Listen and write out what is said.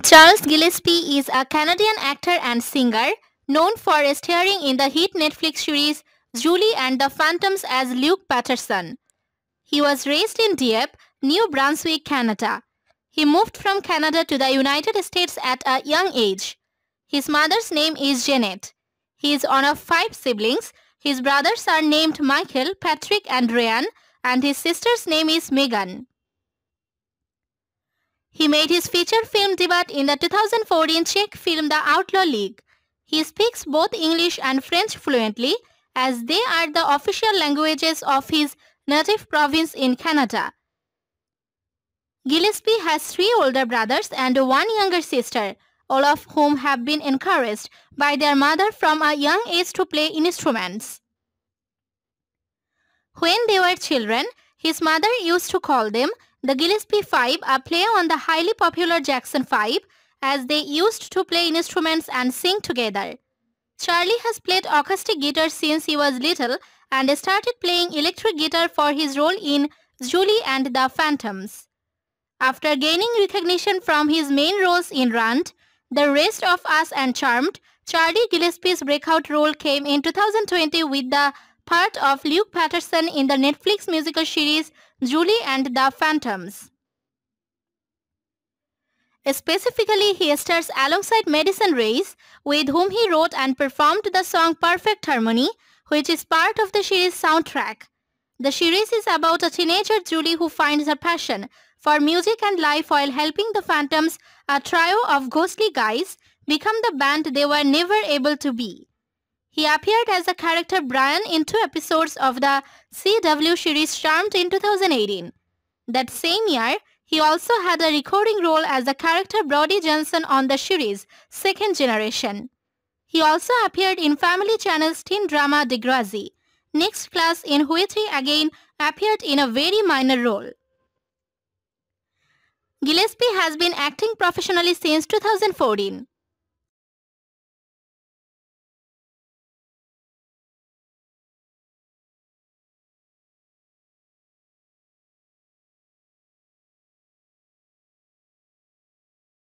Charles Gillespie is a Canadian actor and singer known for starring in the hit Netflix series Julie and the Phantoms as Luke Patterson. He was raised in Dieppe, New Brunswick, Canada. He moved from Canada to the United States at a young age. His mother's name is Janet. He is one of 5 siblings. His brothers are named Michael, Patrick and Ryan, and his sister's name is Megan. He made his feature film debut in the 2014 Czech film The Outlaw League. He speaks both English and French fluently, as they are the official languages of his native province in Canada. Gillespie has 3 older brothers and 1 younger sister, all of whom have been encouraged by their mother from a young age to play instruments. When they were children, his mother used to call them the Gillespie Five, a play on the highly popular Jackson 5, as they used to play instruments and sing together. Charlie has played acoustic guitar since he was little and started playing electric guitar for his role in Julie and the Phantoms. After gaining recognition from his main roles in Rant, The Rest of Us and Charmed, Charlie Gillespie's breakout role came in 2020 with the part of Luke Patterson in the Netflix musical series Julie and the Phantoms. Specifically, he stars alongside Madison Reyes, with whom he wrote and performed the song Perfect Harmony, which is part of the series soundtrack. The series is about a teenager Julie who finds her passion for music and life while helping the Phantoms, a trio of ghostly guys, become the band they were never able to be. He appeared as the character Brian in 2 episodes of the CW series Charmed in 2018. That same year, he also had a recurring role as the character Brody Johnson on the series Second Generation. He also appeared in Family Channel's teen drama Degrassi, Next Class, in which he again appeared in a very minor role. Gillespie has been acting professionally since 2014.